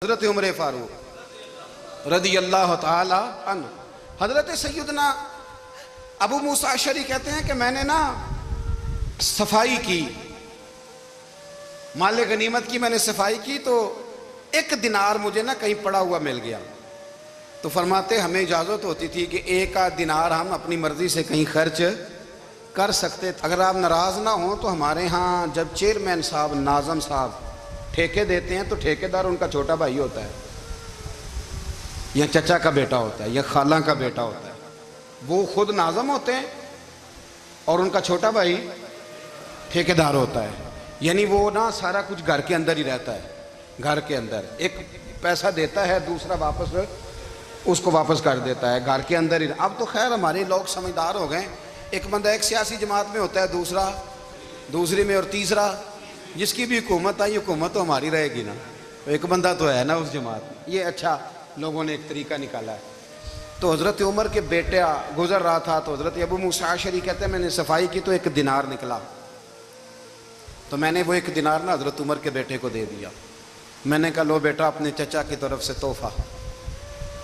حضرت عمر فاروق رضی اللہ تعالی عنہ. حضرت سیدنا ابو موسیٰ اشعری کہتے ہیں کہ میں نے نا صفائی کی، مال غنیمت کی میں نے صفائی کی، تو ایک دینار مجھے نا کہیں پڑا ہوا مل گیا. تو فرماتے ہمیں اجازت ہوتی تھی کہ ایک آدھ دینار ہم اپنی مرضی سے کہیں خرچ کر سکتے. اگر آپ ناراض نہ ہوں تو ہمارے ہاں جب چیئرمین صاحب، ناظم صاحب ٹھیکے دیتے ہیں تو ٹھیکیدار ان کا چھوٹا بھائی ہوتا ہے یا چچا کا بیٹا ہوتا ہے یا خالہ کا بیٹا ہوتا ہے. وہ خود ناظم ہوتے ہیں اور ان کا چھوٹا بھائی ٹھیکیدار ہوتا ہے. یعنی وہ نا سارا کچھ گھر کے اندر ہی رہتا ہے. گھر کے اندر ایک پیسہ دیتا ہے، دوسرا واپس اس کو واپس کر دیتا ہے. گھر کے اندر ہی. اب تو خیر ہمارے لوگ سمجھدار ہو گئے. ایک بندہ ایک سیاسی جماعت میں ہوتا ہے، دوسرا دوسری میں، اور تیسرا جس کی بھی حکومت آئی، حکومت تو ہماری رہے گی نا. ایک بندہ تو ہے نا اس جماعت میں. یہ اچھا لوگوں نے ایک طریقہ نکالا ہے. تو حضرت عمر کے بیٹا گزر رہا تھا تو حضرت ابو موسیٰ اشعری کہتے ہیں میں نے صفائی کی تو ایک دینار نکلا. تو میں نے وہ ایک دینار نا حضرت عمر کے بیٹے کو دے دیا. میں نے کہا لو بیٹا اپنے چچا کی طرف سے تحفہ.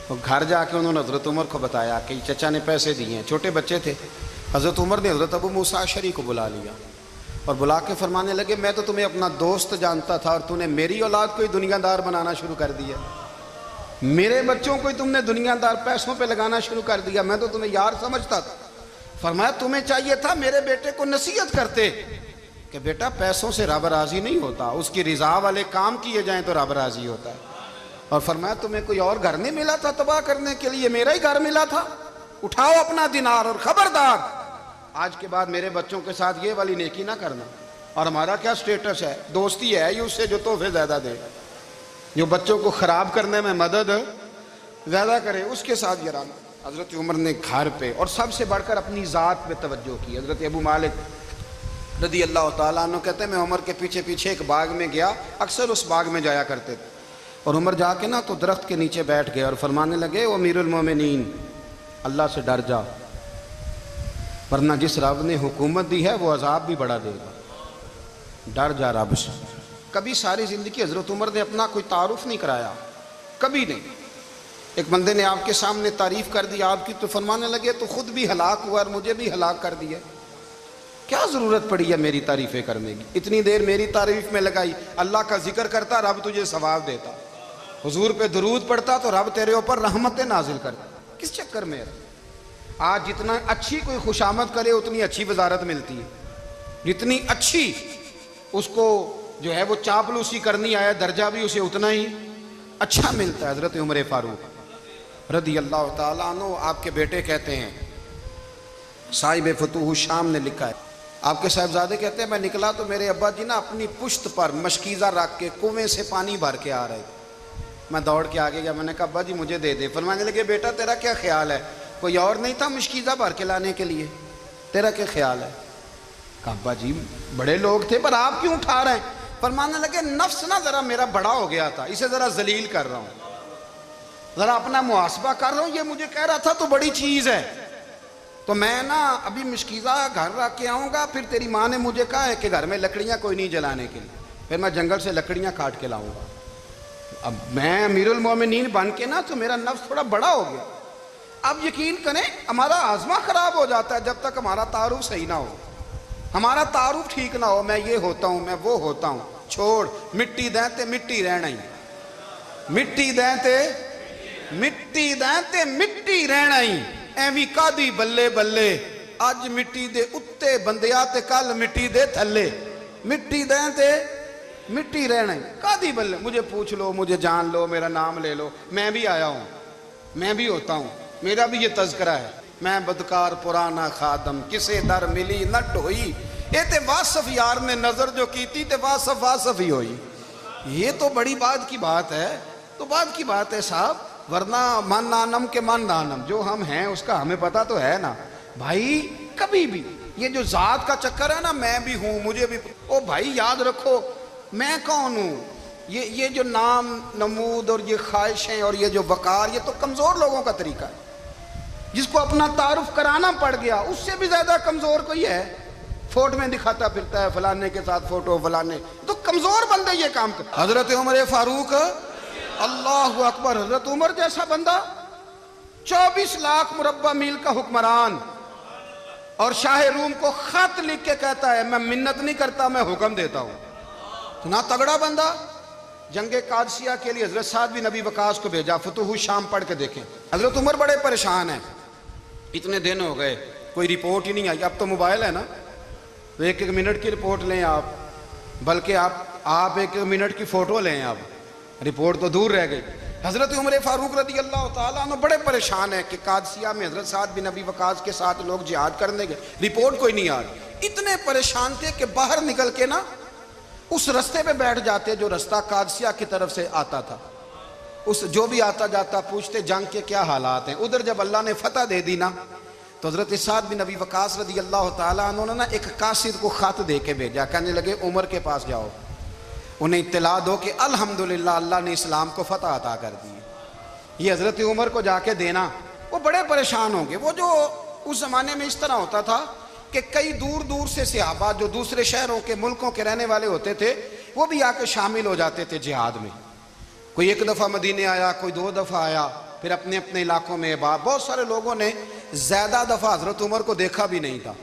تو گھر جا کے انہوں نے حضرت عمر کو بتایا کہ چچا نے پیسے دیے ہیں. چھوٹے بچے تھے. حضرت عمر نے حضرت ابو موسیٰ اشعری کو بلا لیا اور بلا کے فرمانے لگے میں تو تمہیں اپنا دوست جانتا تھا اور تو نے میری اولاد کو ہی دنیا دار بنانا شروع کر دیا. میرے بچوں کو ہی تم نے دنیا دار پیسوں پہ لگانا شروع کر دیا. میں تو تمہیں یار سمجھتا تھا. فرمایا تمہیں چاہیے تھا میرے بیٹے کو نصیحت کرتے کہ بیٹا پیسوں سے رب راضی نہیں ہوتا، اس کی رضا والے کام کیے جائیں تو رب راضی ہوتا ہے. اور فرمایا تمہیں کوئی اور گھر نہیں ملا تھا تباہ کرنے کے لیے، میرا ہی گھر ملا تھا. اٹھاؤ اپنا دینار اور خبردار آج کے بعد میرے بچوں کے ساتھ یہ والی نیکی نہ کرنا. اور ہمارا کیا سٹیٹس ہے؟ دوستی ہے یہ اس سے جو تحفے زیادہ دے، جو بچوں کو خراب کرنے میں مدد زیادہ کرے، اس کے ساتھ یہ رہنا. حضرت عمر نے گھر پہ اور سب سے بڑھ کر اپنی ذات پہ توجہ کی. حضرت ابو مالک رضی اللہ تعالیٰ عنہ کہتے ہیں میں عمر کے پیچھے پیچھے ایک باغ میں گیا، اکثر اس باغ میں جایا کرتے تھے. اور عمر جا کے نا تو درخت کے نیچے بیٹھ گئے اور فرمانے لگے او امیر المومنین اللہ سے ڈر جا، ورنہ جس رب نے حکومت دی ہے وہ عذاب بھی بڑا دے گا. ڈر جا رب سے. کبھی ساری زندگی حضرت عمر نے اپنا کوئی تعارف نہیں کرایا، کبھی نہیں. ایک بندے نے آپ کے سامنے تعریف کر دی آپ کی تو فرمانے لگے تو خود بھی ہلاک ہوا اور مجھے بھی ہلاک کر دیا. کیا ضرورت پڑی ہے میری تعریفیں کرنے کی؟ اتنی دیر میری تعریف میں لگائی. اللہ کا ذکر کرتا رب تجھے ثواب دیتا، حضور پہ درود پڑھتا تو رب تیرے اوپر رحمتیں نازل کرتا. کس چکر میں؟ آج جتنا اچھی کوئی خوشامد کرے اتنی اچھی وزارت ملتی ہے، جتنی اچھی اس کو جو ہے وہ چاپلوسی کرنی آیا درجہ بھی اسے اتنا ہی اچھا ملتا ہے. حضرت عمر فاروق رضی اللہ تعالیٰ عنہ آپ کے بیٹے کہتے ہیں، صاحب فتوح الشام نے لکھا ہے، آپ کے صاحبزادے کہتے ہیں میں نکلا تو میرے ابا جی نا اپنی پشت پر مشکیزہ رکھ کے کنویں سے پانی بھر کے آ رہے تھے. میں دوڑ کے آگے گیا، میں نے کہا ابا جی مجھے دے دے. فرمانے لگے بیٹا تیرا کیا خیال ہے، کوئی اور نہیں تھا مشکیزہ بھر کے لانے کے لیے، تیرا کیا خیال ہے؟ کہا ابا جی بڑے لوگ تھے پر آپ کیوں اٹھا رہے ہیں؟ فرمانے لگے نفس نا ذرا میرا بڑا ہو گیا تھا، اسے ذرا ذلیل کر رہا ہوں، ذرا اپنا محاسبہ کر رہا ہوں. یہ مجھے کہہ رہا تھا تو بڑی چیز ہے تو میں نا ابھی مشکیزہ گھر رکھ کے آؤں گا، پھر تیری ماں نے مجھے کہا ہے کہ گھر میں لکڑیاں کوئی نہیں جلانے کے لیے، پھر میں جنگل سے لکڑیاں کاٹ کے لاؤں گا. اب میں امیر المومنین بن کے نا تو میرا نفس تھوڑا بڑا ہو گیا. اب یقین کریں ہمارا آزما خراب ہو جاتا ہے جب تک ہمارا تعارف صحیح نہ ہو، ہمارا تعارف ٹھیک نہ ہو. میں یہ ہوتا ہوں، میں وہ ہوتا ہوں. چھوڑ مٹی دیں تے مٹی رہنا ہی، مٹی دیں تے مٹی دیں تے مٹی رہنا ہی. ایویں کادی بلے بلے اج مٹی دے اتے بندیا تے کل مٹی دے تھلے. مٹی دیں تے مٹی رہنا ہی کادی بلے. مجھے پوچھ لو، مجھے جان لو، میرا نام لے لو، میں بھی آیا ہوں، میں بھی ہوتا ہوں، میرا بھی یہ تذکرہ ہے. میں بدکار پرانا خادم کسے در ملی نہ ڈھوئی، اے تے واصف یار نے نظر جو کیتی تے واصف واصف ہی ہوئی. یہ تو بڑی بات کی بات ہے، تو بات کی بات ہے صاحب. ورنہ من نانم کے من نانم، جو ہم ہیں اس کا ہمیں پتا تو ہے نا بھائی. کبھی بھی یہ جو ذات کا چکر ہے نا میں بھی ہوں مجھے بھی، او بھائی یاد رکھو میں کون ہوں. یہ جو نام نمود اور یہ خواہشیں اور یہ جو وقار، یہ تو کمزور لوگوں کا طریقہ ہے. جس کو اپنا تعارف کرانا پڑ گیا اس سے بھی زیادہ کمزور کوئی ہے. فوٹو میں دکھاتا پھرتا ہے فلانے کے ساتھ فوٹو فلانے، تو کمزور بندے یہ کام کرتا. حضرت عمر فاروق اللہ اکبر. حضرت عمر جیسا بندہ 24 لاکھ مربع میل کا حکمران اور شاہ روم کو خط لکھ کے کہتا ہے میں منت نہیں کرتا میں حکم دیتا ہوں. اتنا تگڑا بندہ. جنگ قادسیہ کے لیے حضرت سعد بن ابی وقاص کو بھیجا. فتوح شام پڑھ کے دیکھیں. حضرت عمر بڑے پریشان ہیں. اتنے دن ہو گئے کوئی رپورٹ ہی نہیں آئی. اب تو موبائل ہے نا تو ایک منٹ کی رپورٹ لیں آپ, بلکہ آپ ایک منٹ کی فوٹو لیں. آپ رپورٹ تو دور رہ گئی. حضرت عمر فاروق رضی اللہ تعالیٰ عنہ بڑے پریشان ہیں کہ قادسیہ میں حضرت سعد بن ابی وقاص کے ساتھ لوگ جہاد کرنے گئے, رپورٹ کوئی نہیں آ رہی. اتنے پریشان تھے کہ باہر نکل کے نا اس رستے پہ بیٹھ جاتے جو رستہ قادسیہ کی طرف سے آتا تھا. اس جو بھی آتا جاتا پوچھتے جنگ کے کیا حالات ہیں. ادھر جب اللہ نے فتح دے دی نا تو حضرت سعد بن ابی وقاص رضی اللہ تعالیٰ عنہ نے نا ایک قاصد کو خط دے کے بھیجا. کہنے لگے عمر کے پاس جاؤ, انہیں اطلاع دو کہ الحمدللہ اللہ نے اسلام کو فتح عطا کر دی. یہ حضرت عمر کو جا کے دینا. وہ بڑے پریشان ہوں گے. وہ جو اس زمانے میں اس طرح ہوتا تھا کہ کئی دور دور سے صحابہ جو دوسرے شہروں کے ملکوں کے رہنے والے ہوتے تھے وہ بھی آ کے شامل ہو جاتے تھے جہاد میں. کوئی ایک دفعہ مدینے آیا, کوئی 2 دفعہ آیا, پھر اپنے اپنے علاقوں میں. بہت سارے لوگوں نے زیادہ دفعہ حضرت عمر کو دیکھا بھی نہیں تھا.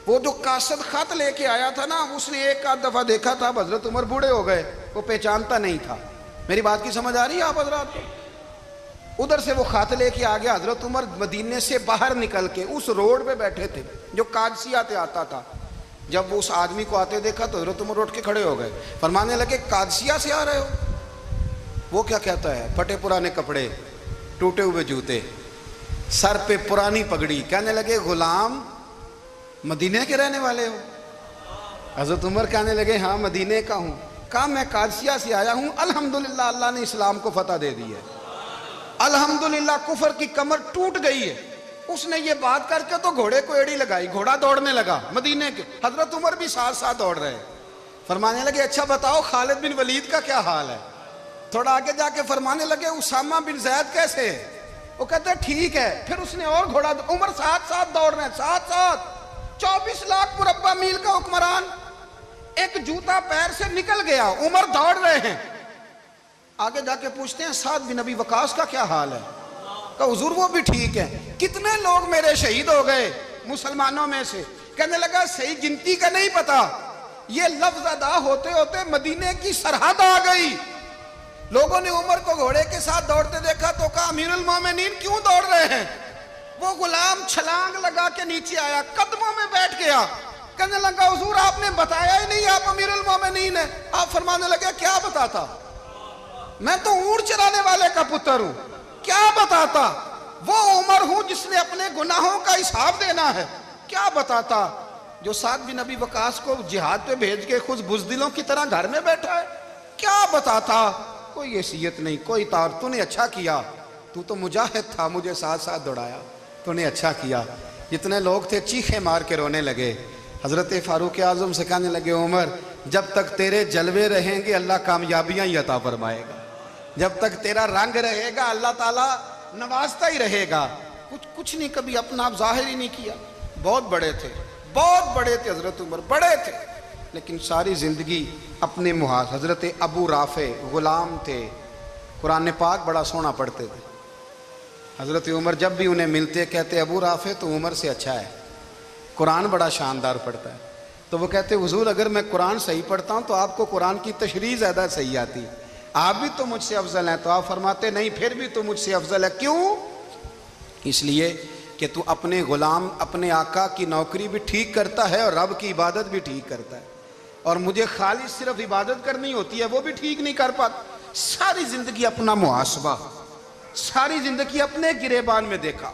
وہ جو قاصد خط لے کے آیا تھا نا اس نے 1 دفعہ دیکھا تھا. حضرت عمر بوڑھے ہو گئے, وہ پہچانتا نہیں تھا. میری بات کی سمجھ آ رہی ہے آپ حضرات کو؟ ادھر سے وہ خط لے کے آ گیا. حضرت عمر مدینے سے باہر نکل کے اس روڈ پہ بیٹھے تھے جو قادسیہ سے آتا تھا. جب وہ اس آدمی کو آتے دیکھا تو حضرت عمر اٹھ کے کھڑے ہو گئے, فرمانے لگے قادسیہ سے آ رہے ہو؟ وہ کیا کہتا ہے؟ پھٹے پرانے کپڑے, ٹوٹے ہوئے جوتے, سر پہ پرانی پگڑی. کہنے لگے غلام مدینے کے رہنے والے ہو؟ حضرت عمر کہنے لگے ہاں مدینے کا ہوں. کہا میں قادسیہ سے آیا ہوں, الحمدللہ اللہ نے اسلام کو فتح دے دی ہے, الحمدللہ کفر کی کمر ٹوٹ گئی ہے. اس نے یہ بات کر کے تو گھوڑے کو ایڑی لگائی, گھوڑا دوڑنے لگا مدینے کے. حضرت عمر بھی ساتھ ساتھ دوڑ رہے. فرمانے لگے اچھا بتاؤ خالد بن ولید کا کیا حال ہے؟ تھوڑا آگے جا کے فرمانے لگے اسامہ بن زید کیسے ہے؟ وہ کہتے ہیں ٹھیک ہے. پھر اس نے اور گھوڑا. عمر ساتھ ساتھ دوڑ رہے ہیں, ساتھ ساتھ. 24 لاکھ مربع میل کا حکمران, ایک جوتا پیر سے نکل گیا, عمر دوڑ رہے ہیں. آگے جا کے پوچھتے ہیں سعد بن ابی وقاص کا کیا حال ہے؟ کہا حضور وہ بھی ٹھیک ہے. کتنے لوگ میرے شہید ہو گئے مسلمانوں میں سے؟ کہنے لگا صحیح گنتی کا نہیں پتا. یہ لفظ ادا ہوتے ہوتے مدینے کی سرحد آ گئی. لوگوں نے عمر کو گھوڑے کے ساتھ دوڑتے دیکھا تو کہا امیر المومنین کیوں دوڑ رہے ہیں؟ وہ غلام چھلانگ لگا کے نیچے آیا, قدموں میں بیٹھ گیا. کہنے لگا حضور آپ نے بتایا ہی نہیں آپ امیر المومنین ہیں. آپ فرمانے لگے کیا بتاتا؟ میں تو اونٹ چرانے والے کا پتر ہوں, کیا بتاتا؟ وہ عمر ہوں جس نے اپنے گناہوں کا حساب دینا ہے. کیا بتاتا؟ جو سعد بن ابی وقاص کو جہاد پہ بھیج کے خود بزدلوں کی طرح گھر میں بیٹھا ہے. کیا بتاتا؟ کوئی حیثیت نہیں, کوئی تار. تو نے اچھا کیا, تو تو مجاہد تھا, مجھے ساتھ ساتھ دوڑایا, تو نے اچھا کیا. جتنے لوگ تھے چیخیں مار کے رونے لگے. حضرت فاروق اعظم سے کہنے لگے عمر جب تک تیرے جلوے رہیں گے اللہ کامیابیاں ہی عطا فرمائے گا, جب تک تیرا رنگ رہے گا اللہ تعالیٰ نوازتا ہی رہے گا. کچھ نہیں کبھی اپنا آپ ظاہر ہی نہیں کیا. بہت بڑے تھے, بہت بڑے تھے حضرت عمر, بڑے تھے, لیکن ساری زندگی اپنے محاذ. حضرت ابو رافع غلام تھے, قرآن پاک بڑا سونا پڑھتے تھے. حضرت عمر جب بھی انہیں ملتے کہتے ابو رافع تو عمر سے اچھا ہے, قرآن بڑا شاندار پڑھتا ہے. تو وہ کہتے حضور اگر میں قرآن صحیح پڑھتا ہوں تو آپ کو قرآن کی تشریح زیادہ صحیح آتی ہے, آپ بھی تو مجھ سے افضل ہیں. تو آپ فرماتے نہیں پھر بھی تو مجھ سے افضل ہے. کیوں؟ اس لیے کہ تو اپنے غلام اپنے آقا کی نوکری بھی ٹھیک کرتا ہے اور رب کی عبادت بھی ٹھیک کرتا ہے, اور مجھے خالص صرف عبادت کرنی ہوتی ہے وہ بھی ٹھیک نہیں کر پاتا. ساری زندگی اپنا محاسبہ, ساری زندگی اپنے گریبان میں دیکھا,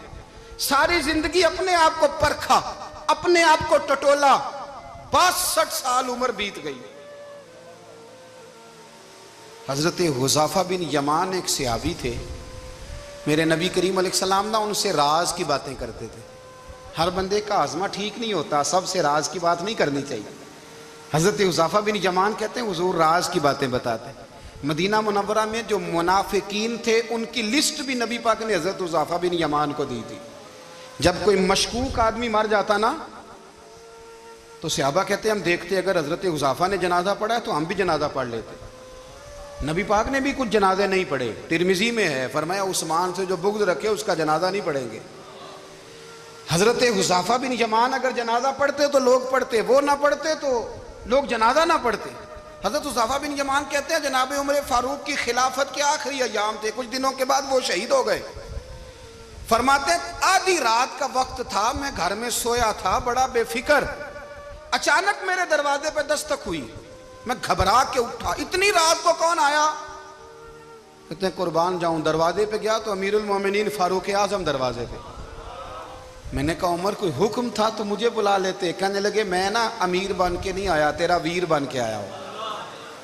ساری زندگی اپنے آپ کو پرکھا, اپنے آپ کو ٹٹولا. 62 سال عمر بیت گئی. حضرت حذیفہ بن یمان ایک صحابی تھے, میرے نبی کریم علیہ السلام نا ان سے راز کی باتیں کرتے تھے. ہر بندے کا ہاضمہ ٹھیک نہیں ہوتا, سب سے راز کی بات نہیں کرنی چاہیے. حضرت حذیفہ بن یمان کہتے ہیں حضور راز کی باتیں بتاتے ہیں. مدینہ منورہ میں جو منافقین تھے ان کی لسٹ بھی نبی پاک نے حضرت حذیفہ بن یمان کو دی تھی. جب کوئی مشکوک آدمی مر جاتا نا تو صحابہ کہتے ہیں ہم دیکھتے اگر حضرت حذیفہ نے جنازہ پڑھا ہے تو ہم بھی جنازہ پڑھ لیتے. نبی پاک نے بھی کچھ جنازے نہیں پڑھے. ترمذی میں ہے, فرمایا عثمان سے جو بغض رکھے اس کا جنازہ نہیں پڑھیں گے. حضرت حذیفہ بن یمان اگر جنازہ پڑھتے تو لوگ پڑھتے, وہ نہ پڑھتے تو لوگ جنازہ نہ پڑھتے. حضرت حذیفہ بن یمان کہتے ہیں جناب عمر فاروق کی خلافت کے آخری ایام تھے, کچھ دنوں کے بعد وہ شہید ہو گئے. فرماتے آدھی رات کا وقت تھا, میں گھر میں سویا تھا بڑا بے فکر, اچانک میرے دروازے پہ دستک ہوئی, میں گھبرا کے اٹھا, اتنی رات کو کون آیا؟ کہتے ہیں قربان جاؤں, دروازے پہ گیا تو امیر المومنین فاروق اعظم دروازے پہ. میں نے کہا عمر کوئی حکم تھا تو مجھے بلا لیتے. کہنے لگے میں نا امیر بن کے نہیں آیا, تیرا ویر بن کے آیا ہوں.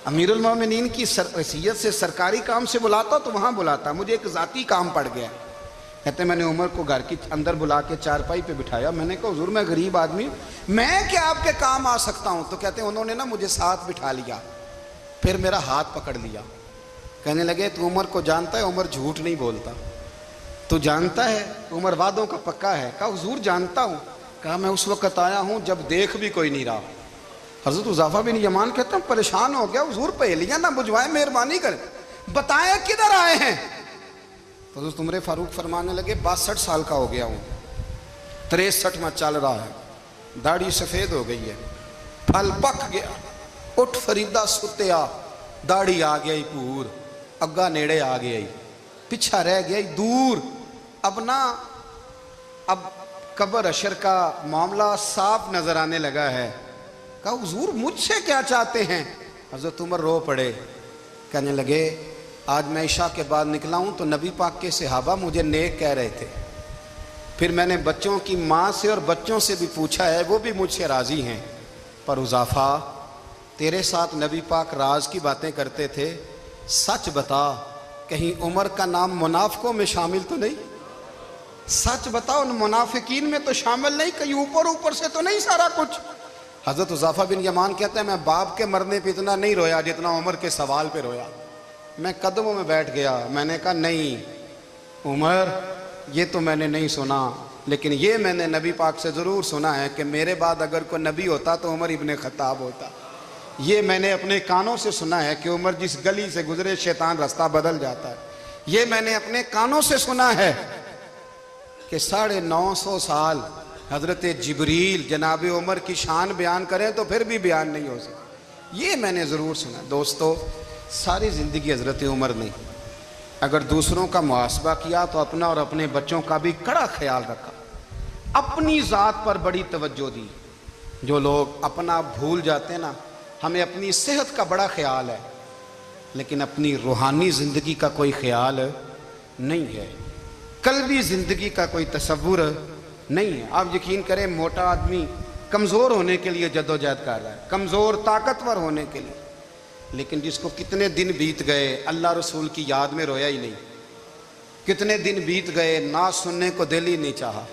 امیر المومنین کی حیثیت سے سرکاری کام سے بلاتا تو وہاں بلاتا, مجھے ایک ذاتی کام پڑ گیا. کہتے ہیں میں نے عمر کو گھر کی اندر بلا کے چارپائی پہ بٹھایا. میں نے کہا حضور میں غریب آدمی, میں کیا آپ کے کام آ سکتا ہوں؟ تو کہتے ہیں انہوں نے نا مجھے ساتھ بٹھا لیا, پھر میرا ہاتھ پکڑ لیا. کہنے لگے تو عمر کو جانتا ہے؟ عمر جھوٹ نہیں بولتا. تو جانتا ہے؟ عمر وعدوں کا پکا ہے. کہا حضور جانتا ہوں. کہا میں اس وقت آیا ہوں جب دیکھ بھی کوئی نہیں رہا. حضرت حذیفہ بن یمان کہتے ہیں پریشان ہو گیا, حضور پہلیاں نہ بجھوائیں, مہربانی کریں بتائیں کدھر آئے ہیں. تو حضرت عمر فاروق فرمانے لگے 62 سال کا ہو گیا ہوں, 63 میں چل رہا ہے, داڑھی سفید ہو گئی ہے, پھل پک گیا, اٹھ فریدہ ستیا, داڑھی آ گئی پور, اگا نیڑے آ گئی, پچھا رہ گئی دور. اب قبر اشر کا معاملہ صاف نظر آنے لگا ہے. کہا حضور مجھ سے کیا چاہتے ہیں؟ حضرت عمر رو پڑے. کہنے لگے آج میں عشاء کے بعد نکلا ہوں تو نبی پاک کے صحابہ مجھے نیک کہہ رہے تھے, پھر میں نے بچوں کی ماں سے اور بچوں سے بھی پوچھا ہے, وہ بھی مجھ سے راضی ہیں. پر حذیفہ تیرے ساتھ نبی پاک راز کی باتیں کرتے تھے, سچ بتا کہیں عمر کا نام منافقوں میں شامل تو نہیں؟ سچ بتا ان منافقین میں تو شامل نہیں, کہیں اوپر سے تو نہیں سارا کچھ؟ حضرت حذیفہ بن یمان کہتے ہیں میں باپ کے مرنے پہ اتنا نہیں رویا جتنا عمر کے سوال پہ رویا. میں قدموں میں بیٹھ گیا, میں نے کہا نہیں عمر یہ تو میں نے نہیں سنا, لیکن یہ میں نے نبی پاک سے ضرور سنا ہے کہ میرے بعد اگر کوئی نبی ہوتا تو عمر ابن خطاب ہوتا. یہ میں نے اپنے کانوں سے سنا ہے کہ عمر جس گلی سے گزرے شیطان رستہ بدل جاتا ہے. یہ میں نے اپنے کانوں سے سنا ہے کہ 950 سال حضرت جبریل جناب عمر کی شان بیان کریں تو پھر بھی بیان نہیں ہو سکتا. یہ میں نے ضرور سنا. دوستو ساری زندگی حضرت عمر نے اگر دوسروں کا محاسبہ کیا تو اپنا اور اپنے بچوں کا بھی کڑا خیال رکھا, اپنی ذات پر بڑی توجہ دی. جو لوگ اپنا بھول جاتے ہیں نا, ہمیں اپنی صحت کا بڑا خیال ہے لیکن اپنی روحانی زندگی کا کوئی خیال نہیں ہے, قلبی زندگی کا کوئی تصور نہیں ہے. آپ یقین کریں موٹا آدمی کمزور ہونے کے لیے جدوجہد کر رہا ہے, کمزور طاقتور ہونے کے لیے, لیکن جس کو کتنے دن بیت گئے اللہ رسول کی یاد میں رویا ہی نہیں, کتنے دن بیت گئے نہ سننے کو دل ہی نہیں چاہا,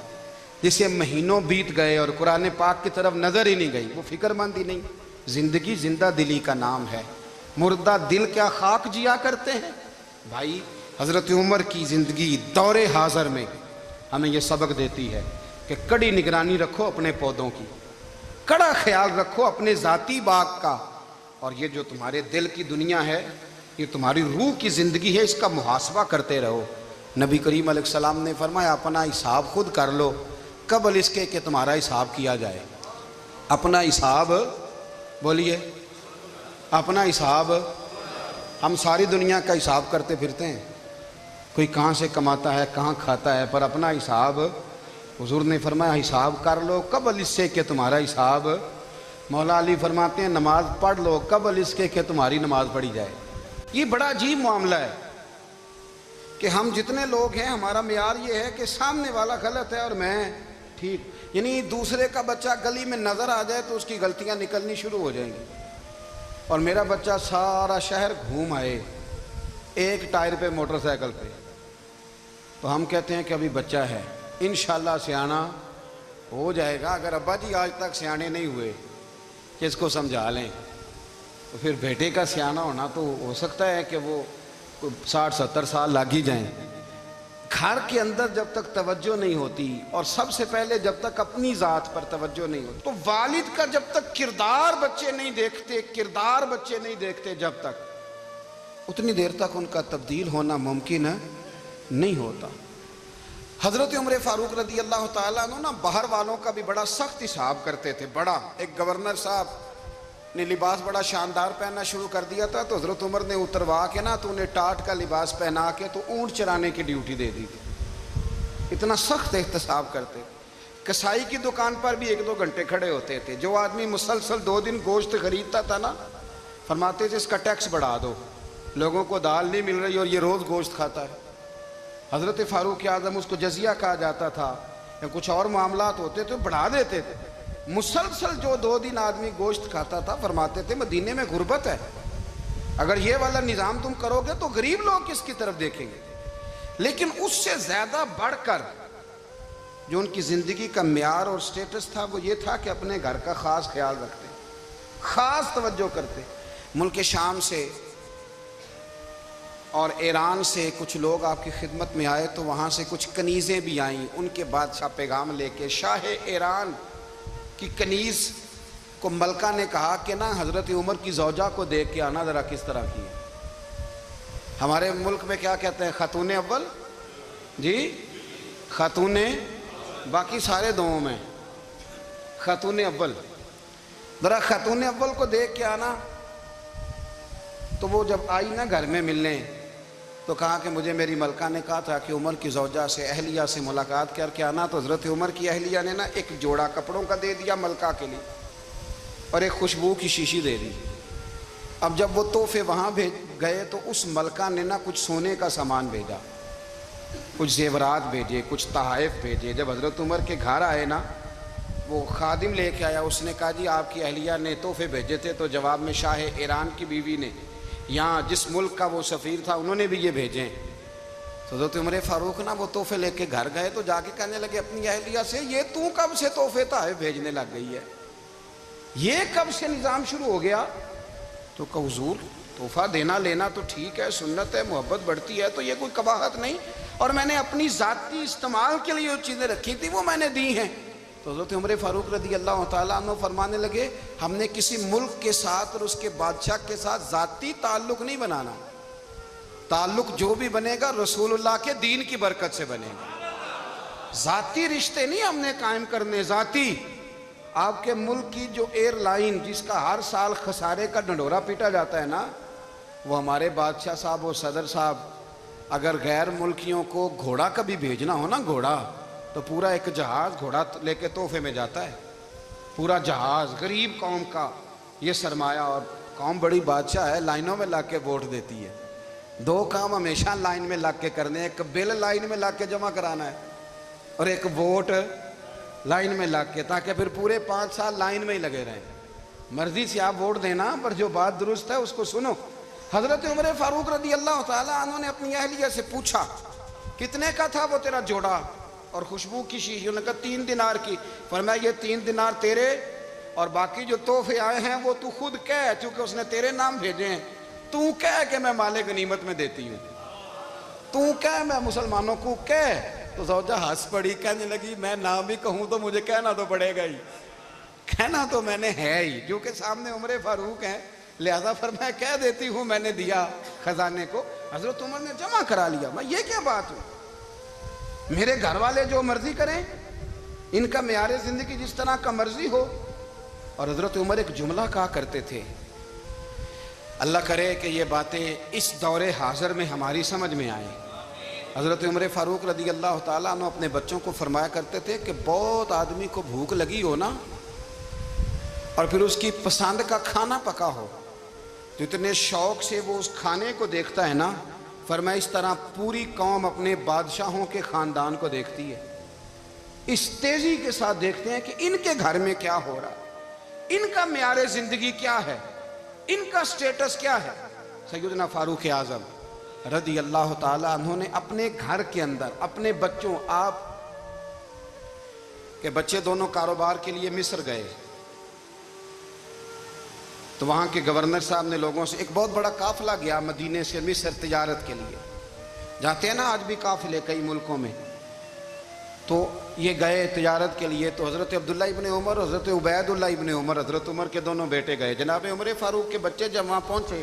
جسے مہینوں بیت گئے اور قرآن پاک کی طرف نظر ہی نہیں گئی, وہ فکر مند ہی نہیں. زندگی زندہ دلی کا نام ہے, مردہ دل کیا خاک جیا کرتے ہیں. بھائی حضرت عمر کی زندگی دور حاضر میں ہمیں یہ سبق دیتی ہے کہ کڑی نگرانی رکھو اپنے پودوں کی, کڑا خیال رکھو اپنے ذاتی باغ کا, اور یہ جو تمہارے دل کی دنیا ہے یہ تمہاری روح کی زندگی ہے, اس کا محاسبہ کرتے رہو. نبی کریم علیہ السلام نے فرمایا اپنا حساب خود کر لو قبل اس کے کہ تمہارا حساب کیا جائے. اپنا حساب بولیے, اپنا حساب. ہم ساری دنیا کا حساب کرتے پھرتے ہیں, کوئی کہاں سے کماتا ہے کہاں کھاتا ہے, پر اپنا حساب حضور نے فرمایا حساب کر لو قبل اس سے کہ تمہارا حساب. مولا علی فرماتے ہیں نماز پڑھ لو قبل اس کے کہ تمہاری نماز پڑھی جائے. یہ بڑا عجیب معاملہ ہے کہ ہم جتنے لوگ ہیں ہمارا معیار یہ ہے کہ سامنے والا غلط ہے اور میں ٹھیک, یعنی دوسرے کا بچہ گلی میں نظر آ جائے تو اس کی غلطیاں نکلنی شروع ہو جائیں گی, اور میرا بچہ سارا شہر گھوم آئے ایک ٹائر پہ موٹر سائیکل پہ, تو ہم کہتے ہیں کہ ابھی بچہ ہے انشاءاللہ سیانا ہو جائے گا. اگر ابا جی آج تک سیانے نہیں ہوئے کہ اس کو سمجھا لیں تو پھر بیٹے کا سیانا ہونا تو ہو سکتا ہے کہ وہ 60-70 سال لگ ہی جائیں. گھر کے اندر جب تک توجہ نہیں ہوتی, اور سب سے پہلے جب تک اپنی ذات پر توجہ نہیں ہوتی, تو والد کا جب تک کردار بچے نہیں دیکھتے جب تک اتنی دیر تک ان کا تبدیل ہونا ممکن نہیں ہوتا۔ حضرت عمر فاروق رضی اللہ تعالیٰ عنہ نا باہر والوں کا بھی بڑا سخت حساب کرتے تھے۔ بڑا ایک گورنر صاحب نے لباس بڑا شاندار پہننا شروع کر دیا تھا تو حضرت عمر نے اتروا کے نا تو انہیں ٹاٹ کا لباس پہنا کے تو اونٹ چرانے کی ڈیوٹی دے دی تھی۔ اتنا سخت احتساب کرتے۔ کسائی کی دکان پر بھی 1-2 گھنٹے کھڑے ہوتے تھے۔ جو آدمی مسلسل 2 دن گوشت خریدتا تھا نا، فرماتے تھے اس کا ٹیکس بڑھا دو، لوگوں کو دال نہیں مل رہی اور یہ روز گوشت کھاتا ہے۔ حضرت فاروق اعظم، اس کو جزیہ کہا جاتا تھا، یا کچھ اور معاملات ہوتے تو بڑھا دیتے تھے۔ مسلسل جو 2 دن آدمی گوشت کھاتا تھا، فرماتے تھے مدینے میں غربت ہے، اگر یہ والا نظام تم کرو گے تو غریب لوگ کس کی طرف دیکھیں گے۔ لیکن اس سے زیادہ بڑھ کر جو ان کی زندگی کا معیار اور سٹیٹس تھا وہ یہ تھا کہ اپنے گھر کا خاص خیال رکھتے، خاص توجہ کرتے۔ ملک شام سے اور ایران سے کچھ لوگ آپ کی خدمت میں آئے تو وہاں سے کچھ کنیزیں بھی آئیں، ان کے بادشاہ پیغام لے کے۔ شاہ ایران کی کنیز کو ملکہ نے کہا کہ نا حضرت عمر کی زوجہ کو دیکھ کے آنا ذرا کس طرح کی ہے۔ ہمارے ملک میں کیا کہتے ہیں؟ خاتون اول، جی خاتون، باقی سارے دوؤں میں خاتون اول، ذرا خاتون اول کو دیکھ کے آنا۔ تو وہ جب آئی نا گھر میں ملنے تو کہا کہ مجھے میری ملکہ نے کہا تھا کہ عمر کی زوجہ سے، اہلیہ سے ملاقات کر کے آنا۔ تو حضرت عمر کی اہلیہ نے نا ایک جوڑا کپڑوں کا دے دیا ملکہ کے لیے اور ایک خوشبو کی شیشی دے دی۔ اب جب وہ تحفے وہاں بھیج گئے تو اس ملکہ نے نا کچھ سونے کا سامان بھیجا، کچھ زیورات بھیجے، کچھ تحائف بھیجے۔ جب حضرت عمر کے گھر آئے نا، وہ خادم لے کے آیا، اس نے کہا جی آپ کی اہلیہ نے تحفے بھیجے تھے، تو جواب میں شاہ ایران کی بیوی نے، یہاں جس ملک کا وہ سفیر تھا، انہوں نے بھی یہ بھیجے۔ تو حضرت عمر فاروق نا وہ تحفے لے کے گھر گئے تو جا کے کہنے لگے اپنی اہلیہ سے، یہ تو کب سے تحفے تحائف بھیجنے لگ گئی ہے، یہ کب سے نظام شروع ہو گیا؟ تو کہ حضور تحفہ دینا لینا تو ٹھیک ہے، سنت ہے، محبت بڑھتی ہے، تو یہ کوئی قباحت نہیں، اور میں نے اپنی ذاتی استعمال کے لیے جو چیزیں رکھی تھی وہ میں نے دی ہیں۔ تو حضرت عمر فاروق رضی اللہ تعالیٰ عنہ فرمانے لگے ہم نے کسی ملک کے ساتھ اور اس کے بادشاہ کے ساتھ ذاتی تعلق نہیں بنانا، تعلق جو بھی بنے گا رسول اللہ کے دین کی برکت سے بنے گا، ذاتی رشتے نہیں ہم نے قائم کرنے۔ ذاتی آپ کے ملک کی جو ایئر لائن جس کا ہر سال خسارے کا ڈنڈورا پیٹا جاتا ہے نا، وہ ہمارے بادشاہ صاحب اور صدر صاحب اگر غیر ملکیوں کو گھوڑا کبھی بھیجنا ہو نا، گھوڑا، تو پورا ایک جہاز گھوڑا لے کے تحفے میں جاتا ہے، پورا جہاز غریب قوم کا یہ سرمایہ، اور قوم بڑی بادشاہ ہے، لائنوں میں لگ کے ووٹ دیتی ہے۔ 2 کام ہمیشہ لائن میں لگ کے کرنے، ایک بل لائن میں لگ کے جمع کرانا ہے اور ایک ووٹ لائن میں لگ کے، تاکہ پھر پورے 5 سال لائن میں ہی لگے رہیں۔ مرضی سے آپ ووٹ دینا، پر جو بات درست ہے اس کو سنو۔ حضرت عمر فاروق رضی اللہ تعالیٰ عنہ نے اپنی اہلیہ سے پوچھا کتنے کا تھا وہ تیرا جوڑا اور خوشبو کی شیشی؟ انہوں نے کہا 3 دینار کی۔ فرمایا یہ 3 دینار تیرے، اور باقی جو تحفے آئے ہیں وہ تو خود کہہ، چونکہ اس نے تیرے نام بھیجے ہیں، تو کہہ کہ میں مال غنیمت میں دیتی ہوں، تو کہہ میں مسلمانوں کو کہہ۔ تو زوجہ ہنس پڑی، کہنے لگی میں نہ بھی کہوں تو مجھے کہنا تو پڑے گا ہی، کہنا تو میں نے ہے ہی، جو کہ سامنے عمر فاروق ہیں، لہذا فرمایا کہہ دیتی ہوں میں نے دیا خزانے کو۔ حضرت عمر نے جمع کرا لیا۔ میں یہ کیا بات ہوں، میرے گھر والے جو مرضی کریں، ان کا معیار زندگی جس طرح کا مرضی ہو۔ اور حضرت عمر ایک جملہ کہا کرتے تھے، اللہ کرے کہ یہ باتیں اس دور حاضر میں ہماری سمجھ میں آئیں۔ حضرت عمر فاروق رضی اللہ تعالیٰ عنہ اپنے بچوں کو فرمایا کرتے تھے کہ بہت آدمی کو بھوک لگی ہو نا، اور پھر اس کی پسند کا کھانا پکا ہو، تو اتنے شوق سے وہ اس کھانے کو دیکھتا ہے نا، فرمایا اس طرح پوری قوم اپنے بادشاہوں کے خاندان کو دیکھتی ہے، اس تیزی کے ساتھ دیکھتے ہیں کہ ان کے گھر میں کیا ہو رہا ہے، ان کا معیار زندگی کیا ہے، ان کا سٹیٹس کیا ہے۔ سیدنا فاروق اعظم رضی اللہ تعالیٰ عنہ نے اپنے گھر کے اندر اپنے بچوں، آپ کے بچے دونوں کاروبار کے لیے مصر گئے، تو وہاں کے گورنر صاحب نے لوگوں سے، ایک بہت بڑا قافلہ گیا مدینے سے مصر تجارت کے لیے، جاتے ہیں نا آج بھی قافلے کئی ملکوں میں، تو یہ گئے تجارت کے لیے۔ تو حضرت عبداللہ ابن عمر، حضرت عبید اللہ ابن عمر، حضرت عمر کے دونوں بیٹے گئے۔ جناب عمر فاروق کے بچے جب وہاں پہنچے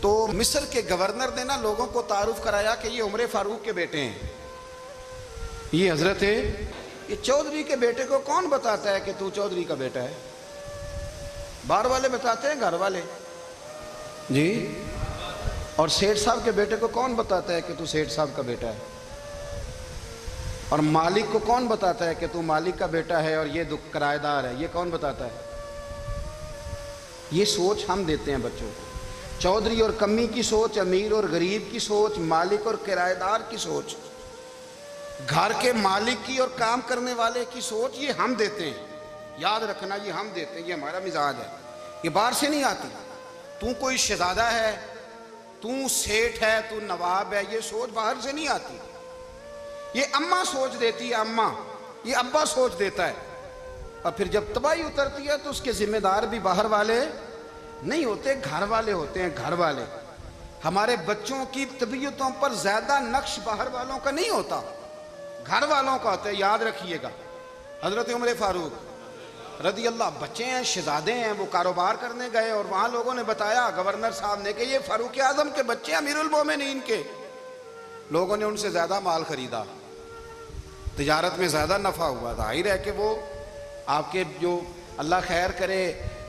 تو مصر کے گورنر نے نا لوگوں کو تعارف کرایا کہ یہ عمر فاروق کے بیٹے ہیں، یہ حضرت ہے، یہ چودھری کے بیٹے کو کون بتاتا ہے کہ تو چودھری کا بیٹا ہے؟ باہر والے بتاتے ہیں، گھر والے جی؟ اور سیٹھ صاحب کے بیٹے کو کون بتاتا ہے کہ تو سیٹھ صاحب کا بیٹا ہے؟ اور مالک کو کون بتاتا ہے کہ تو مالک کا بیٹا ہے اور یہ کرایہ دار ہے؟ یہ کون بتاتا ہے؟ یہ سوچ ہم دیتے ہیں بچوں کو، چودھری اور کمی کی سوچ، امیر اور غریب کی سوچ، مالک اور کرایہ دار کی سوچ، گھر کے مالک کی اور کام کرنے والے کی سوچ، یہ ہم دیتے ہیں۔ یاد رکھنا، یہ ہم دیتے ہیں، یہ ہمارا مزاج ہے، یہ باہر سے نہیں آتی۔ تو کوئی شہزادہ ہے، تو سیٹھ ہے، تو نواب ہے، یہ سوچ باہر سے نہیں آتی، یہ اماں سوچ دیتی ہے، اماں، یہ ابا سوچ دیتا ہے۔ اور پھر جب تباہی اترتی ہے تو اس کے ذمہ دار بھی باہر والے نہیں ہوتے، گھر والے ہوتے ہیں، گھر والے۔ ہمارے بچوں کی طبیعتوں پر زیادہ نقش باہر والوں کا نہیں ہوتا، گھر والوں کا ہوتا ہے، یاد رکھیے گا۔ حضرت عمر فاروق رضی اللہ، بچے ہیں، شہزادے ہیں، وہ کاروبار کرنے گئے اور وہاں لوگوں نے بتایا گورنر صاحب نے کہ یہ فاروق اعظم کے بچے، امیر المومنین کے۔ لوگوں نے ان سے زیادہ مال خریدا، تجارت میں زیادہ نفع ہوا، ظاہر ہے کہ وہ آپ کے جو اللہ خیر کرے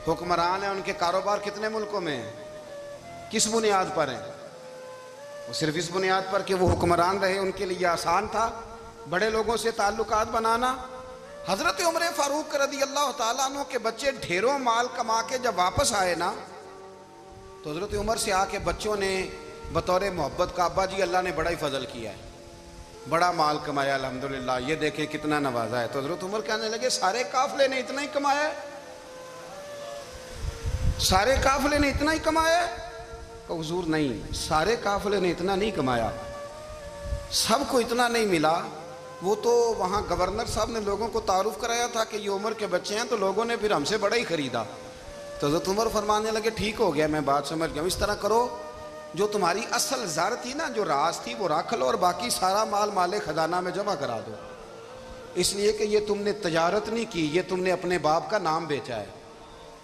حکمران ہیں، ان کے کاروبار کتنے ملکوں میں ہیں، کس بنیاد پر ہیں؟ وہ صرف اس بنیاد پر کہ وہ حکمران رہے، ان کے لیے آسان تھا بڑے لوگوں سے تعلقات بنانا۔ حضرت عمر فاروق رضی اللہ تعالیٰ عنہ کے بچے ڈھیروں مال کما کے جب واپس آئے نا، تو حضرت عمر سے آ کے بچوں نے بطور محبت کا، ابا جی اللہ نے بڑا ہی فضل کیا ہے، بڑا مال کمایا الحمدللہ، یہ دیکھیں کتنا نوازا ہے۔ تو حضرت عمر کہنے لگے سارے قافلے نے اتنا ہی کمایا ہے؟ سارے قافلے نے اتنا ہی کمایا ہے؟ کہ حضور نہیں، سارے قافلے نے اتنا نہیں کمایا، سب کو اتنا نہیں ملا۔ وہ تو وہاں گورنر صاحب نے لوگوں کو تعارف کرایا تھا کہ یہ عمر کے بچے ہیں، تو لوگوں نے پھر ہم سے بڑا ہی خریدا۔ تو حضرت عمر فرمانے لگے ٹھیک ہو گیا، میں بات سمجھ گیا، اس طرح کرو، جو تمہاری اصل زر تھی نا، جو راز تھی، وہ رکھ لو اور باقی سارا مال مال خزانہ میں جمع کرا دو، اس لیے کہ یہ تم نے تجارت نہیں کی، یہ تم نے اپنے باپ کا نام بیچا ہے،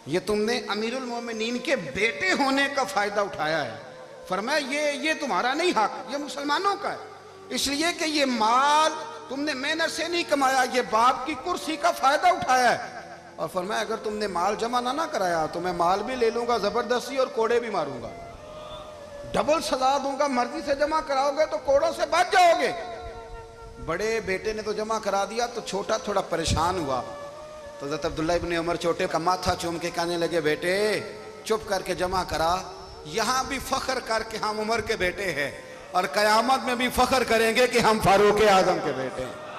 یہ تم نے امیر المومنین کے بیٹے ہونے کا فائدہ اٹھایا ہے۔ فرمایا یہ تمہارا نہیں حق، یہ مسلمانوں کا ہے، اس لیے کہ یہ مال تم نے محنت سے نہیں کمایا، یہ باپ کی کرسی کا فائدہ اٹھایا ہے۔ اور فرمایا اگر تم نے مال جمع نہ کرایا تو میں مال بھی لے لوں گا زبردستی اور کوڑے بھی ماروں گا، ڈبل سزا دوں گا، مرضی سے جمع کراؤ گے تو کوڑوں سے بچ جاؤ گے۔ بڑے بیٹے نے تو جمع کرا دیا، تو چھوٹا تھوڑا پریشان ہوا، تو حضرت عبداللہ ابن عمر چھوٹے کا ماتھا چوم کے کہنے لگے بیٹے چپ کر کے جمع کرا، یہاں بھی فخر کر کے ہم عمر کے بیٹے ہیں، اور قیامت میں بھی فخر کریں گے کہ ہم فاروق اعظم کے بیٹے ہیں۔